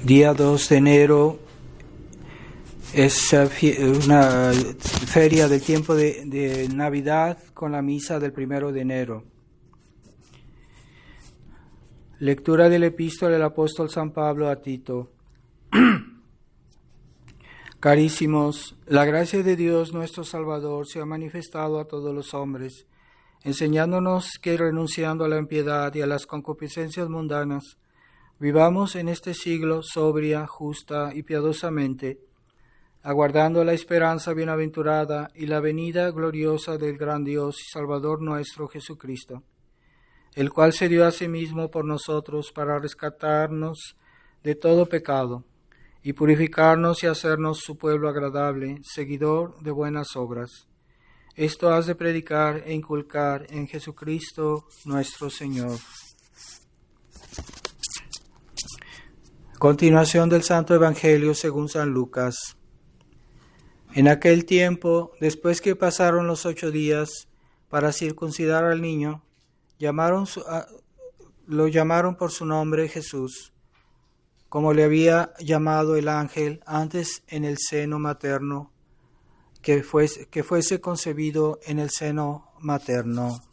Día 2 de enero es una feria del tiempo de Navidad con la misa del 1 de enero. Lectura del epístola del apóstol San Pablo a Tito. Carísimos, la gracia de Dios nuestro Salvador se ha manifestado a todos los hombres, enseñándonos que renunciando a la impiedad y a las concupiscencias mundanas, vivamos en este siglo sobria, justa y piadosamente, aguardando la esperanza bienaventurada y la venida gloriosa del gran Dios y Salvador nuestro Jesucristo, el cual se dio a sí mismo por nosotros para rescatarnos de todo pecado y purificarnos y hacernos su pueblo agradable, seguidor de buenas obras. Esto has de predicar e inculcar en Jesucristo nuestro Señor. Continuación del Santo Evangelio según San Lucas. En aquel tiempo, después que pasaron los 8 días para circuncidar al niño, lo llamaron por su nombre Jesús, como le había llamado el ángel antes en el seno materno, que fuese concebido en el seno materno.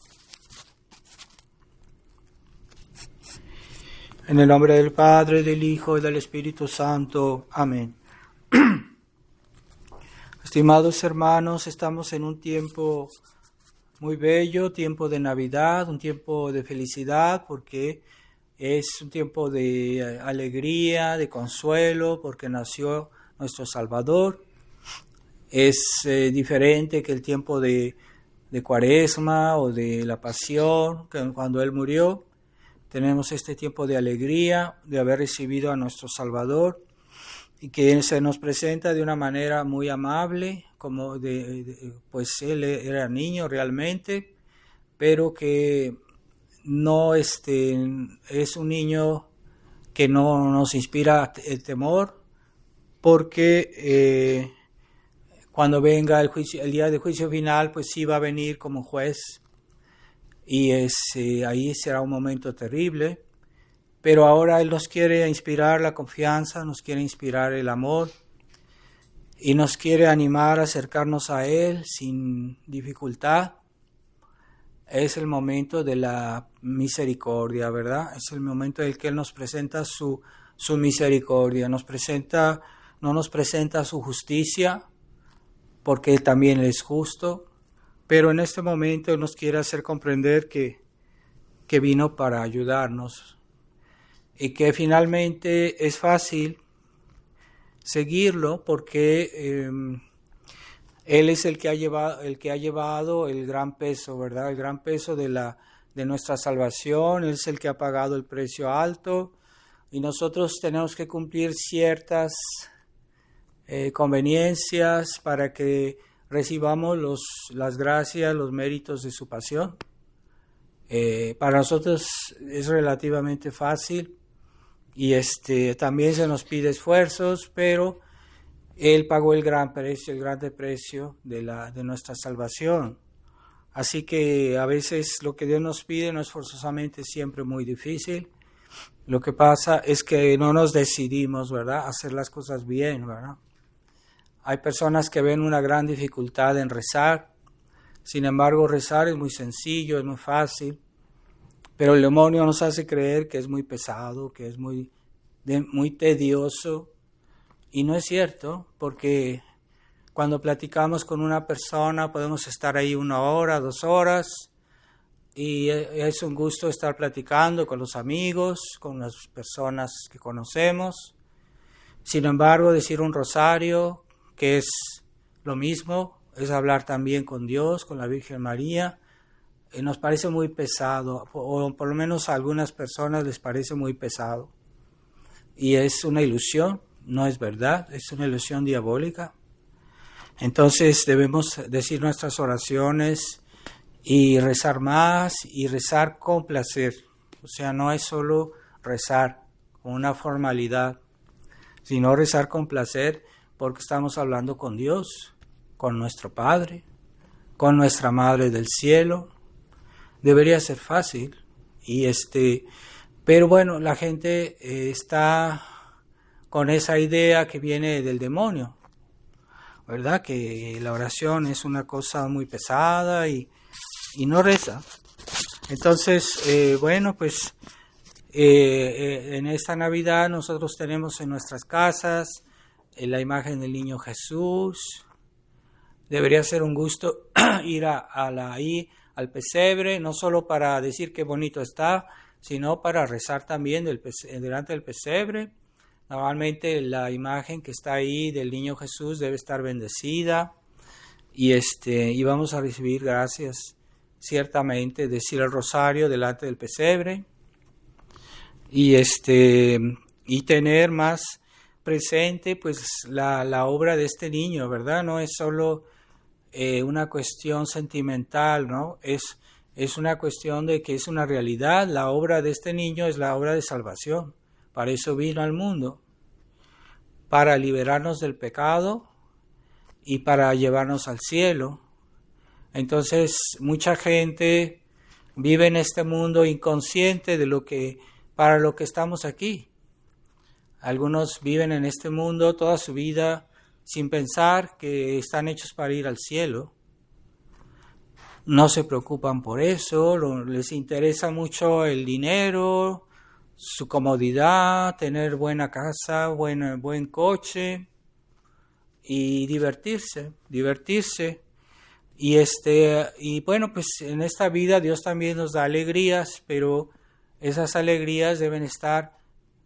En el nombre del Padre, del Hijo y del Espíritu Santo. Amén. Estimados hermanos, estamos en un tiempo muy bello, tiempo de Navidad, un tiempo de felicidad, porque es un tiempo de alegría, de consuelo, porque nació nuestro Salvador. Es diferente que el tiempo de Cuaresma o de la Pasión, que cuando Él murió. Tenemos este tiempo de alegría, de haber recibido a nuestro Salvador, y que se nos presenta de una manera muy amable, como pues Él era niño realmente, pero que no es un niño que no nos inspira el temor, porque cuando venga el día de juicio final, pues sí va a venir como juez, y ahí será un momento terrible, pero ahora Él nos quiere inspirar la confianza, nos quiere inspirar el amor, y nos quiere animar a acercarnos a Él sin dificultad. Es el momento de la misericordia, ¿verdad? Es el momento en el que Él nos presenta su misericordia, no nos presenta su justicia, porque Él también es justo, pero en este momento nos quiere hacer comprender que vino para ayudarnos y que finalmente es fácil seguirlo porque Él es el que ha llevado el gran peso, ¿verdad? El gran peso de nuestra salvación. Él es el que ha pagado el precio alto y nosotros tenemos que cumplir ciertas conveniencias para que recibamos las gracias, los méritos de su pasión. Para nosotros es relativamente fácil y también se nos pide esfuerzos, pero Él pagó el grande precio de nuestra salvación. Así que a veces lo que Dios nos pide no es forzosamente siempre muy difícil. Lo que pasa es que no nos decidimos, ¿verdad?, a hacer las cosas bien, ¿verdad? Hay personas que ven una gran dificultad en rezar. Sin embargo, rezar es muy sencillo, es muy fácil. Pero el demonio nos hace creer que es muy pesado, que es muy tedioso. Y no es cierto, porque cuando platicamos con una persona podemos estar ahí 1 hora, 2 horas. Y es un gusto estar platicando con los amigos, con las personas que conocemos. Sin embargo, decir un rosario, que es lo mismo, es hablar también con Dios, con la Virgen María, nos parece muy pesado, o por lo menos a algunas personas les parece muy pesado. Y es una ilusión, no es verdad, es una ilusión diabólica. Entonces debemos decir nuestras oraciones y rezar más y rezar con placer. O sea, no es solo rezar con una formalidad, sino rezar con placer, porque estamos hablando con Dios, con nuestro Padre, con nuestra Madre del Cielo. Debería ser fácil, pero bueno, la gente está con esa idea que viene del demonio, ¿verdad? Que la oración es una cosa muy pesada y no reza. Entonces, bueno, pues en esta Navidad nosotros tenemos en nuestras casas la imagen del niño Jesús. Debería ser un gusto ir ahí al pesebre, no solo para decir qué bonito está, sino para rezar también delante del pesebre. Normalmente la imagen que está ahí del niño Jesús debe estar bendecida y vamos a recibir gracias, ciertamente, decir el rosario delante del pesebre y tener más presente pues la obra de este niño, ¿verdad? No es solo una cuestión sentimental, ¿no? Es una cuestión de que es una realidad. La obra de este niño es la obra de salvación. Para eso vino al mundo, para liberarnos del pecado y para llevarnos al cielo. Entonces, mucha gente vive en este mundo inconsciente de para lo que estamos aquí. Algunos viven en este mundo toda su vida sin pensar que están hechos para ir al cielo. No se preocupan por eso, les interesa mucho el dinero, su comodidad, tener buena casa, buen coche y divertirse. Y bueno, pues en esta vida Dios también nos da alegrías, pero esas alegrías deben estar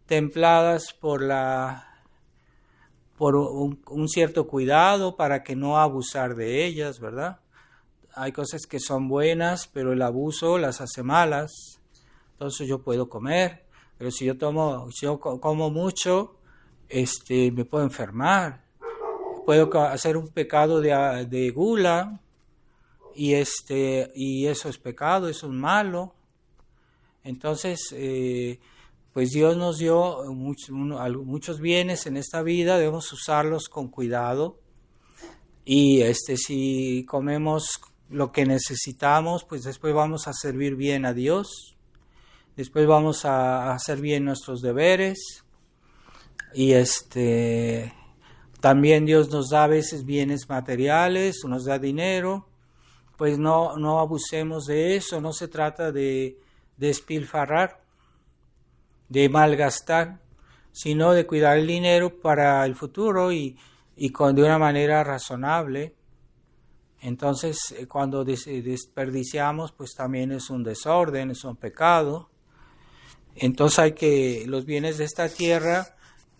templadas por un cierto cuidado para que no abusar de ellas, ¿verdad? Hay cosas que son buenas, pero el abuso las hace malas. Entonces yo puedo comer, pero si yo como mucho, me puedo enfermar. Puedo hacer un pecado de gula y eso es pecado, eso es malo. Entonces, pues Dios nos dio muchos bienes en esta vida, debemos usarlos con cuidado. Y si comemos lo que necesitamos, pues después vamos a servir bien a Dios. Después vamos a hacer bien nuestros deberes. Y también Dios nos da a veces bienes materiales, nos da dinero. Pues no abusemos de eso, no se trata de despilfarrar, de malgastar, sino de cuidar el dinero para el futuro y de una manera razonable. Entonces, cuando desperdiciamos, pues también es un desorden, es un pecado. Entonces los bienes de esta tierra,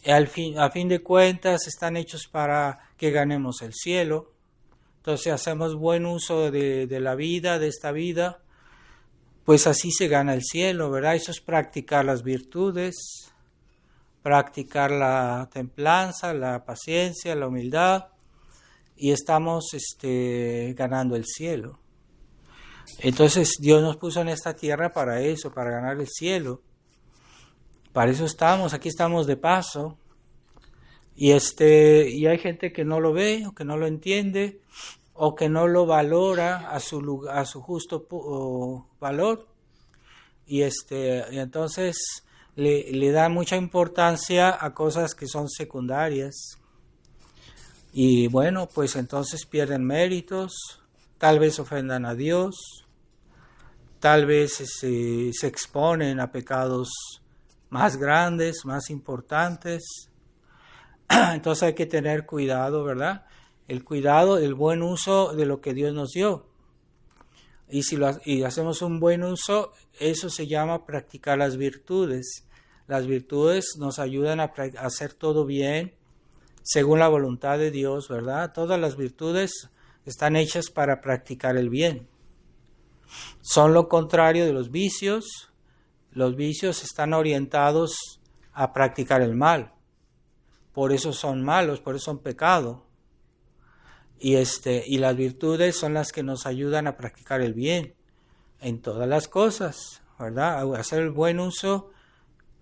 a fin de cuentas, están hechos para que ganemos el cielo. Entonces, hacemos buen uso de la vida, de esta vida, pues así se gana el cielo, ¿verdad? Eso es practicar las virtudes, practicar la templanza, la paciencia, la humildad, y estamos ganando el cielo. Entonces Dios nos puso en esta tierra para eso, para ganar el cielo. Para eso estamos, aquí estamos de paso. Y hay gente que no lo ve, o que no lo entiende, o que no lo valora a su justo valor. Y entonces le da mucha importancia a cosas que son secundarias. Y bueno, pues entonces pierden méritos, tal vez ofendan a Dios, tal vez se exponen a pecados más grandes, más importantes. Entonces hay que tener cuidado, ¿verdad? El cuidado, el buen uso de lo que Dios nos dio. Y hacemos un buen uso, eso se llama practicar las virtudes. Las virtudes nos ayudan a hacer todo bien, según la voluntad de Dios, ¿verdad? Todas las virtudes están hechas para practicar el bien. Son lo contrario de los vicios. Los vicios están orientados a practicar el mal. Por eso son malos, por eso son pecado. Y las virtudes son las que nos ayudan a practicar el bien en todas las cosas, ¿verdad? A hacer el buen uso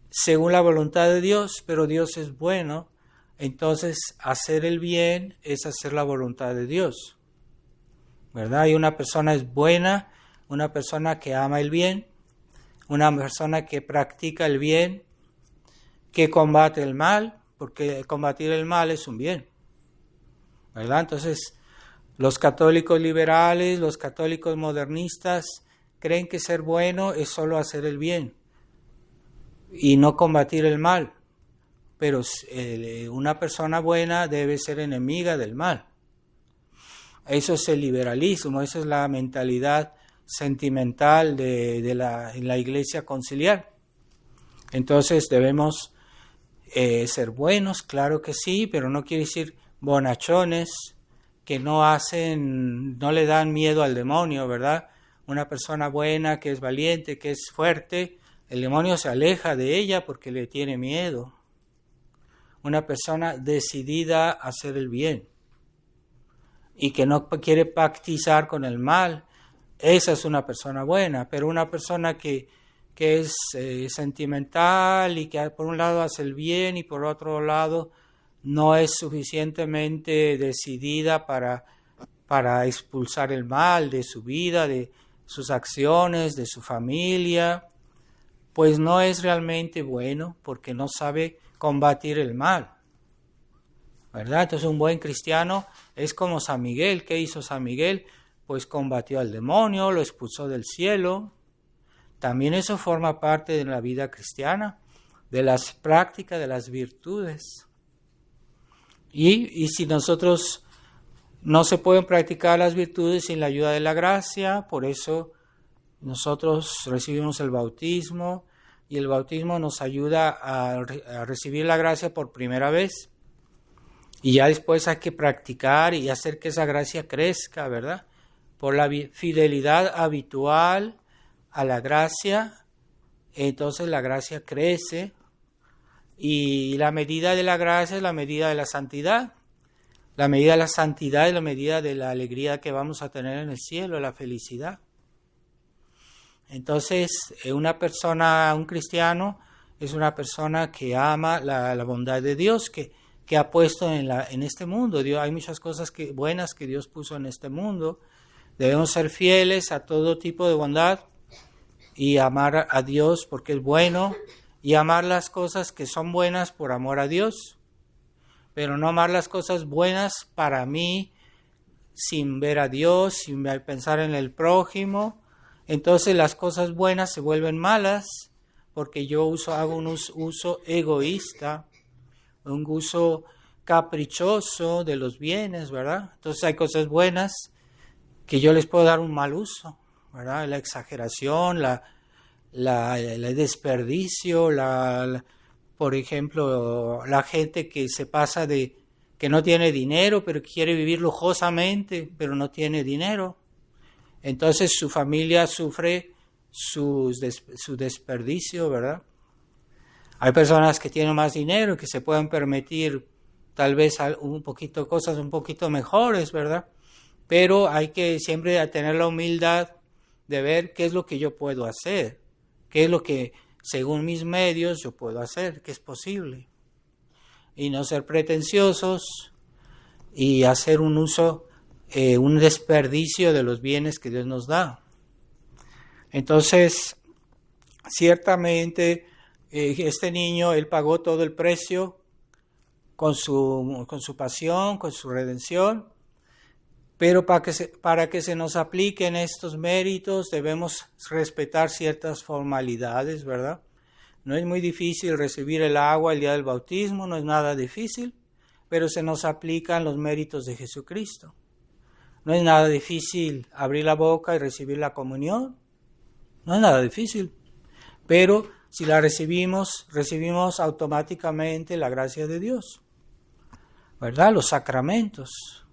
según la voluntad de Dios, pero Dios es bueno. Entonces, hacer el bien es hacer la voluntad de Dios, ¿verdad? Y una persona es buena, una persona que ama el bien, una persona que practica el bien, que combate el mal, porque combatir el mal es un bien, ¿verdad? Entonces, los católicos liberales, los católicos modernistas creen que ser bueno es solo hacer el bien y no combatir el mal, pero una persona buena debe ser enemiga del mal. Eso es el liberalismo, esa es la mentalidad sentimental en la iglesia conciliar. Entonces debemos ser buenos, claro que sí, pero no quiere decir bonachones que no le dan miedo al demonio, ¿verdad? Una persona buena, que es valiente, que es fuerte, el demonio se aleja de ella porque le tiene miedo. Una persona decidida a hacer el bien y que no quiere pactizar con el mal, esa es una persona buena. Pero una persona que es sentimental y que por un lado hace el bien y por otro lado no es suficientemente decidida para expulsar el mal de su vida, de sus acciones, de su familia, pues no es realmente bueno porque no sabe combatir el mal, ¿verdad? Entonces un buen cristiano es como San Miguel. ¿Qué hizo San Miguel? Pues combatió al demonio, lo expulsó del cielo. También eso forma parte de la vida cristiana, de las prácticas, de las virtudes. Y si nosotros no se pueden practicar las virtudes sin la ayuda de la gracia, por eso nosotros recibimos el bautismo, y el bautismo nos ayuda a recibir la gracia por primera vez. Y ya después hay que practicar y hacer que esa gracia crezca, ¿verdad? Por la fidelidad habitual a la gracia, entonces la gracia crece, y la medida de la gracia es la medida de la santidad. La medida de la santidad es la medida de la alegría que vamos a tener en el cielo, la felicidad. Entonces, un cristiano es una persona que ama la bondad de Dios, que ha puesto en este mundo. Hay muchas cosas buenas que Dios puso en este mundo. Debemos ser fieles a todo tipo de bondad y amar a Dios porque es bueno, y amar las cosas que son buenas por amor a Dios, pero no amar las cosas buenas para mí sin ver a Dios, sin pensar en el prójimo. Entonces las cosas buenas se vuelven malas porque yo hago un uso egoísta, un uso caprichoso de los bienes, ¿verdad? Entonces hay cosas buenas que yo les puedo dar un mal uso, ¿verdad? La exageración, el desperdicio, por ejemplo, la gente que se pasa que no tiene dinero, pero quiere vivir lujosamente, pero no tiene dinero. Entonces su familia sufre su desperdicio, ¿verdad? Hay personas que tienen más dinero, que se pueden permitir tal vez cosas un poquito mejores, ¿verdad? Pero hay que siempre tener la humildad de ver qué es lo que yo puedo hacer, qué es lo que según mis medios yo puedo hacer, que es posible. Y no ser pretenciosos y hacer un uso, un desperdicio de los bienes que Dios nos da. Entonces, ciertamente, este niño, él pagó todo el precio con su pasión, con su redención, pero para que se nos apliquen estos méritos debemos respetar ciertas formalidades, ¿verdad? No es muy difícil recibir el agua el día del bautismo, no es nada difícil, pero se nos aplican los méritos de Jesucristo. No es nada difícil abrir la boca y recibir la comunión, no es nada difícil, pero si la recibimos automáticamente la gracia de Dios, ¿verdad? Los sacramentos.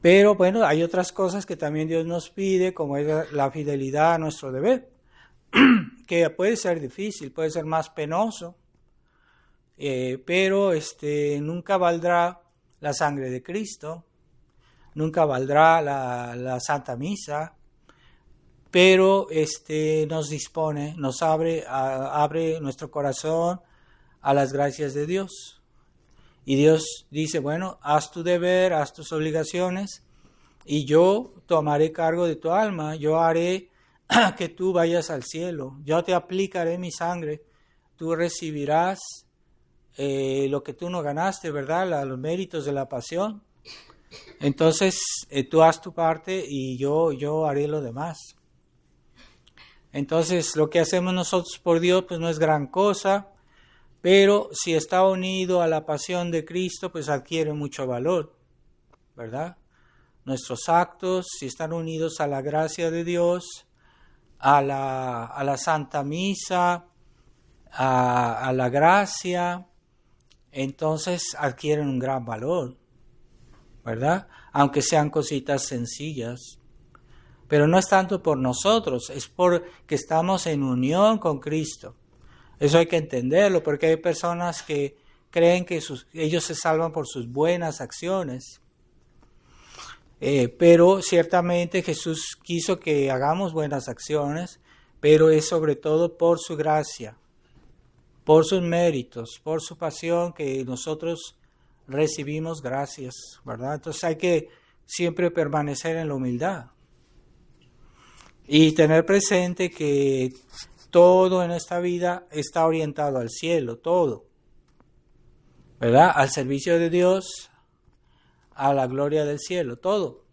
Pero bueno, hay otras cosas que también Dios nos pide, como es la fidelidad a nuestro deber, que puede ser difícil, puede ser más penoso, pero nunca valdrá la sangre de Cristo, nunca valdrá la Santa Misa, pero nos abre nuestro corazón a las gracias de Dios. Y Dios dice, bueno, haz tu deber, haz tus obligaciones, y yo tomaré cargo de tu alma, yo haré que tú vayas al cielo, yo te aplicaré mi sangre, tú recibirás lo que tú no ganaste, ¿verdad? Los méritos de la pasión. Entonces, tú haz tu parte y yo haré lo demás. Entonces, lo que hacemos nosotros por Dios, pues no es gran cosa, pero si está unido a la pasión de Cristo, pues adquiere mucho valor, ¿verdad? Nuestros actos, si están unidos a la gracia de Dios, a la Santa Misa, a la gracia, entonces adquieren un gran valor, ¿verdad? Aunque sean cositas sencillas. Pero no es tanto por nosotros, es porque estamos en unión con Cristo. Eso hay que entenderlo, porque hay personas que creen que ellos se salvan por sus buenas acciones. Pero ciertamente Jesús quiso que hagamos buenas acciones, pero es sobre todo por su gracia, por sus méritos, por su pasión que nosotros recibimos gracias, ¿verdad? Entonces hay que siempre permanecer en la humildad y tener presente que todo en esta vida está orientado al cielo, todo, ¿verdad? Al servicio de Dios, a la gloria del cielo, todo.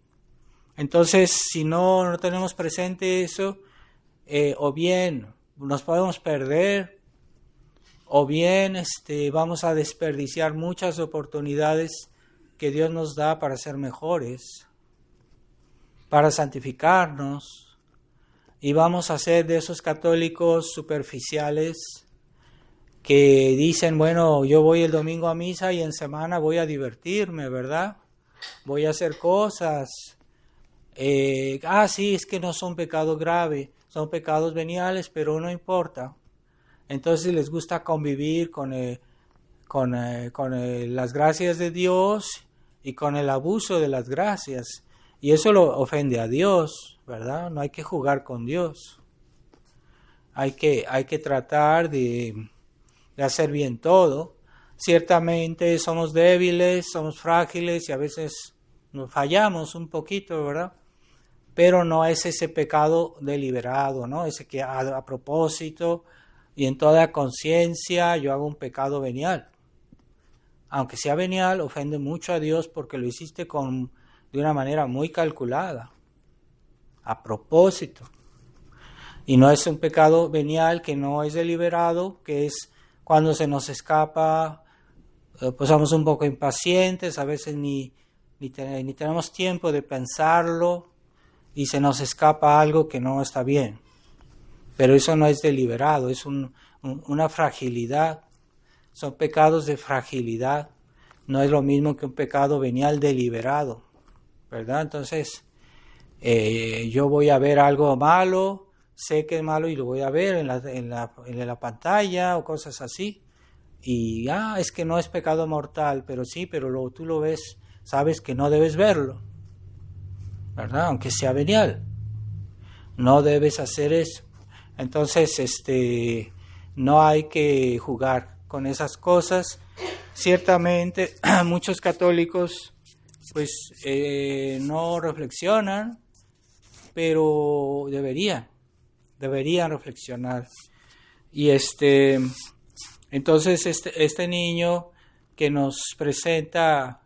Entonces, si no tenemos presente eso, o bien nos podemos perder, o bien vamos a desperdiciar muchas oportunidades que Dios nos da para ser mejores, para santificarnos, y vamos a ser de esos católicos superficiales que dicen, bueno, yo voy el domingo a misa y en semana voy a divertirme, ¿verdad? Voy a hacer cosas. Sí, es que no son pecados graves, son pecados veniales, pero no importa. Entonces les gusta convivir con las gracias de Dios y con el abuso de las gracias. Y eso lo ofende a Dios, ¿verdad? No hay que jugar con Dios. Hay que tratar de hacer bien todo. Ciertamente somos débiles, somos frágiles y a veces nos fallamos un poquito, ¿verdad? Pero no es ese pecado deliberado, ¿no? Ese que a propósito y en toda conciencia yo hago un pecado venial. Aunque sea venial, ofende mucho a Dios porque lo hiciste de una manera muy calculada, a propósito. Y no es un pecado venial que no es deliberado, que es cuando se nos escapa, pues somos un poco impacientes, a veces ni tenemos tiempo de pensarlo y se nos escapa algo que no está bien. Pero eso no es deliberado, es una fragilidad. Son pecados de fragilidad. No es lo mismo que un pecado venial deliberado, ¿verdad? Entonces, yo voy a ver algo malo, sé que es malo y lo voy a ver en la pantalla o cosas así. Y es que no es pecado mortal, pero sí, pero tú lo ves, sabes que no debes verlo, ¿verdad? Aunque sea venial. No debes hacer eso. Entonces, no hay que jugar con esas cosas. Ciertamente, muchos católicos, pues, no reflexionan, pero deberían reflexionar. Y entonces, este niño que nos presenta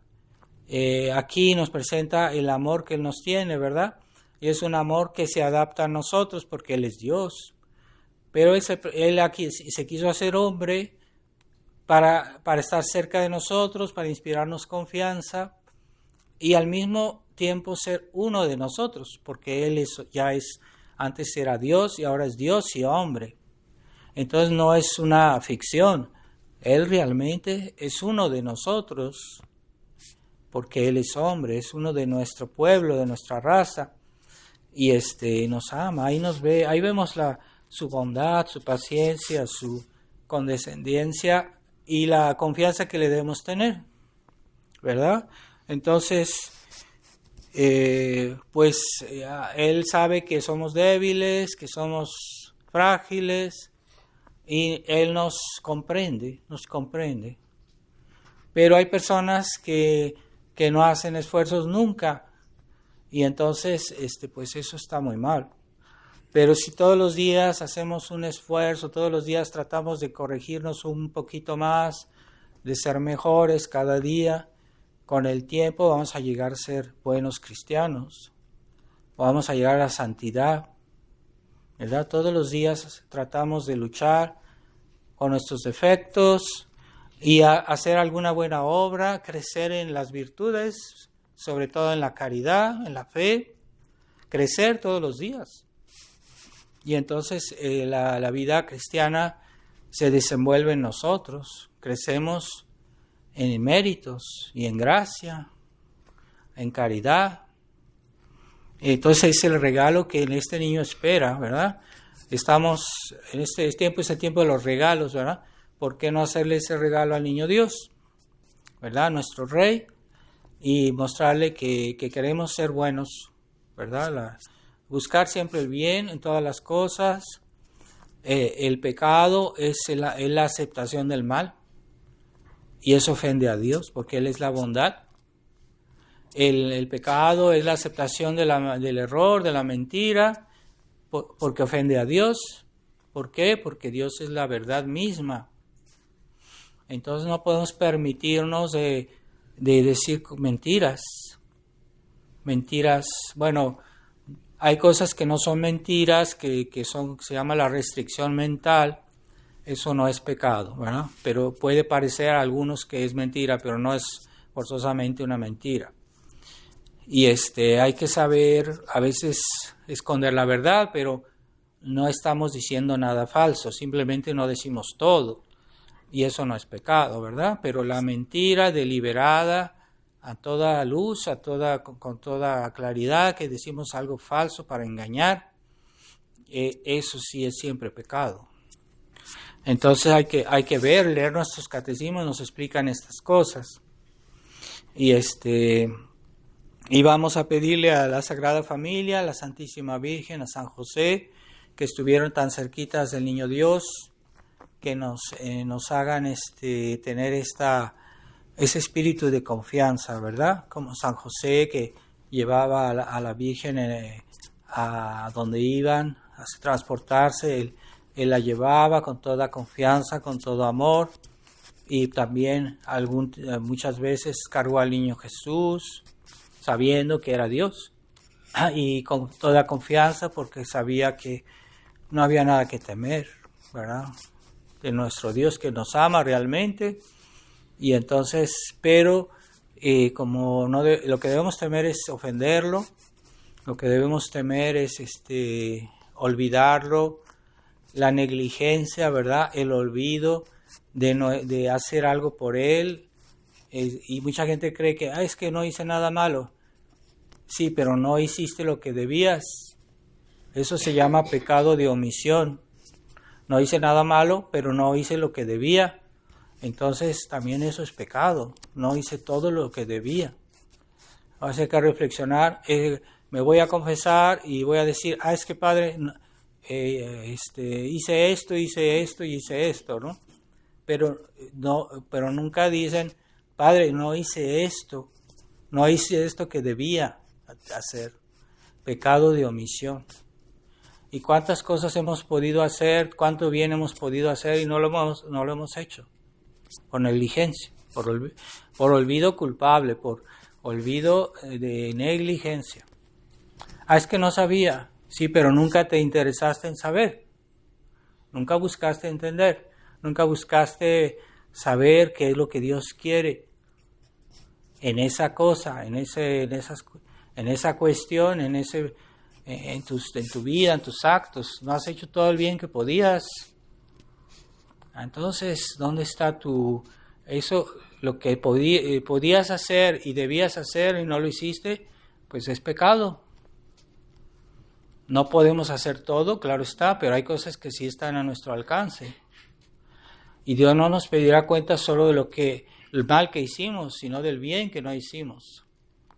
aquí, nos presenta el amor que Él nos tiene, ¿verdad? Y es un amor que se adapta a nosotros porque Él es Dios. Pero él aquí se quiso hacer hombre para estar cerca de nosotros, para inspirarnos confianza y al mismo tiempo ser uno de nosotros, porque Él antes era Dios y ahora es Dios y hombre. Entonces no es una ficción, Él realmente es uno de nosotros, porque Él es hombre, es uno de nuestro pueblo, de nuestra raza, y nos ama, ahí nos ve, ahí vemos su bondad, su paciencia, su condescendencia y la confianza que le debemos tener, ¿verdad? Entonces, Él sabe que somos débiles, que somos frágiles y Él nos comprende. Pero hay personas que no hacen esfuerzos nunca y entonces, pues eso está muy mal. Pero si todos los días hacemos un esfuerzo, todos los días tratamos de corregirnos un poquito más, de ser mejores cada día. Con el tiempo vamos a llegar a ser buenos cristianos, vamos a llegar a la santidad, ¿verdad? Todos los días tratamos de luchar con nuestros defectos y hacer alguna buena obra, crecer en las virtudes, sobre todo en la caridad, en la fe, crecer todos los días. Y entonces la vida cristiana se desenvuelve en nosotros, crecemos en méritos y en gracia, en caridad. Entonces es el regalo que este niño espera, ¿verdad? Estamos en este tiempo, es el tiempo de los regalos, ¿verdad? ¿Por qué no hacerle ese regalo al niño Dios, ¿verdad? Nuestro Rey, y mostrarle que queremos ser buenos, ¿verdad? Buscar siempre el bien en todas las cosas. El pecado es la aceptación del mal, y eso ofende a Dios, porque Él es la bondad. El pecado es la aceptación del error, de la mentira, porque ofende a Dios. ¿Por qué? Porque Dios es la verdad misma. Entonces no podemos permitirnos de decir mentiras. Mentiras, bueno, hay cosas que no son mentiras, que se llama la restricción mental. Eso no es pecado, ¿verdad? Pero puede parecer a algunos que es mentira, pero no es forzosamente una mentira. Y hay que saber a veces esconder la verdad, pero no estamos diciendo nada falso, simplemente no decimos todo. Y eso no es pecado, ¿verdad? Pero la mentira deliberada, a toda luz, con toda claridad, que decimos algo falso para engañar, eso sí es siempre pecado. Entonces hay que leer nuestros catecismos, nos explican estas cosas. Y vamos a pedirle a la Sagrada Familia, a la Santísima Virgen, a San José, que estuvieron tan cerquitas del Niño Dios, que nos hagan tener ese espíritu de confianza, ¿verdad? Como San José, que llevaba a la Virgen a donde iban a transportarse, él la llevaba con toda confianza, con todo amor, y también muchas veces cargó al niño Jesús, sabiendo que era Dios, y con toda confianza, porque sabía que no había nada que temer, ¿verdad? De nuestro Dios que nos ama realmente. Y entonces, pero como lo que debemos temer es ofenderlo, lo que debemos temer es olvidarlo, la negligencia, ¿verdad? El olvido de hacer algo por él. Y mucha gente cree que es que no hice nada malo. Sí, pero no hiciste lo que debías. Eso se llama pecado de omisión. No hice nada malo, pero no hice lo que debía. Entonces también eso es pecado. No hice todo lo que debía. Vamos a tener que reflexionar. Me voy a confesar y voy a decir, es que Padre, hice esto, ¿no? Pero nunca dicen, Padre, no hice esto que debía hacer. Pecado de omisión. ¿Y cuántas cosas hemos podido hacer, cuánto bien hemos podido hacer y no lo hemos hecho? Por negligencia, por olvido culpable, por olvido de negligencia. Es que no sabía. Sí, pero nunca te interesaste en saber. Nunca buscaste entender. Nunca buscaste saber qué es lo que Dios quiere en esa cosa, en esa cuestión, en tu vida, en tus actos. No has hecho todo el bien que podías. Entonces, ¿dónde está lo que podías hacer y debías hacer y no lo hiciste? Pues es pecado. No podemos hacer todo, claro está, pero hay cosas que sí están a nuestro alcance. Y Dios no nos pedirá cuenta solo de el mal que hicimos, sino del bien que no hicimos.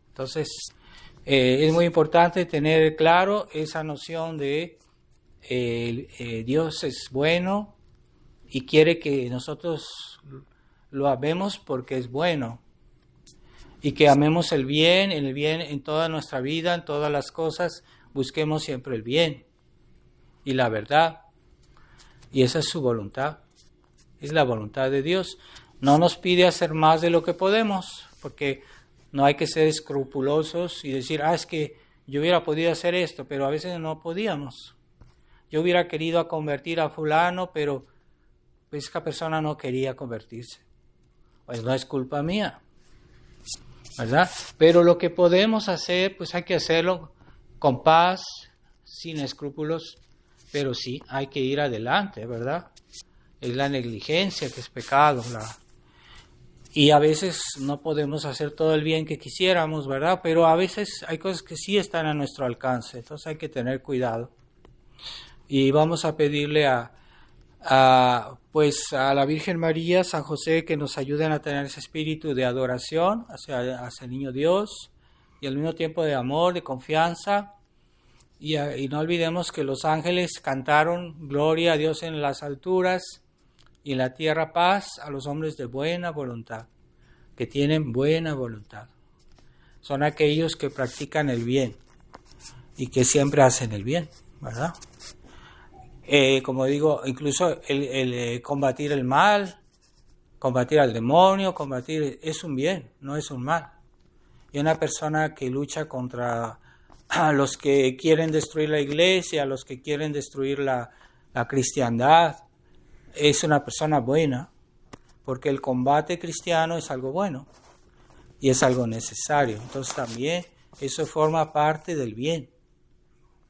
Entonces, es muy importante tener claro esa noción de Dios es bueno y quiere que nosotros lo amemos porque es bueno. Y que amemos el bien en toda nuestra vida, en todas las cosas, busquemos siempre el bien y la verdad. Y esa es su voluntad, es la voluntad de Dios. no nos pide hacer más de lo que podemos, porque no hay que ser escrupulosos y decir, es que yo hubiera podido hacer esto, pero a veces no podíamos. Yo hubiera querido convertir a fulano, pero esa persona no quería convertirse. Pues no es culpa mía, ¿verdad? Pero lo que podemos hacer, pues hay que hacerlo con paz, sin escrúpulos, pero sí hay que ir adelante, ¿verdad? Es la negligencia que es pecado, y a veces no podemos hacer todo el bien que quisiéramos, ¿verdad? Pero a veces hay cosas que sí están a nuestro alcance, entonces hay que tener cuidado. Y vamos a pedirle a la Virgen María, San José, que nos ayuden a tener ese espíritu de adoración hacia el Niño Dios y al mismo tiempo de amor, de confianza. Y no olvidemos que los ángeles cantaron gloria a Dios en las alturas y en la tierra paz a los hombres de buena voluntad, que tienen buena voluntad. Son aquellos que practican el bien y que siempre hacen el bien, ¿verdad? Como digo, incluso el combatir el mal, combatir al demonio, es un bien, no es un mal. Y una persona que lucha contra a los que quieren destruir la iglesia, a los que quieren destruir la cristiandad, es una persona buena, porque el combate cristiano es algo bueno y es algo necesario. Entonces también eso forma parte del bien,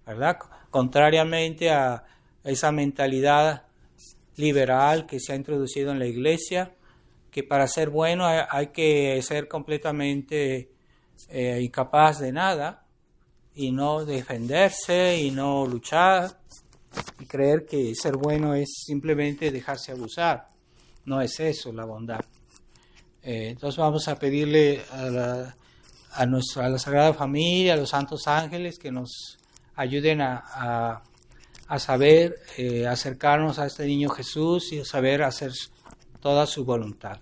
¿verdad? Contrariamente a esa mentalidad liberal que se ha introducido en la iglesia, que para ser bueno hay que ser completamente incapaz de nada y no defenderse y no luchar y creer que ser bueno es simplemente dejarse abusar. No es eso la bondad. Entonces vamos a pedirle a la Sagrada Familia, a los santos ángeles, que nos ayuden a saber acercarnos a este niño Jesús y a saber hacer toda su voluntad.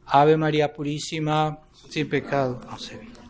Ave María Purísima, sin pecado concebida.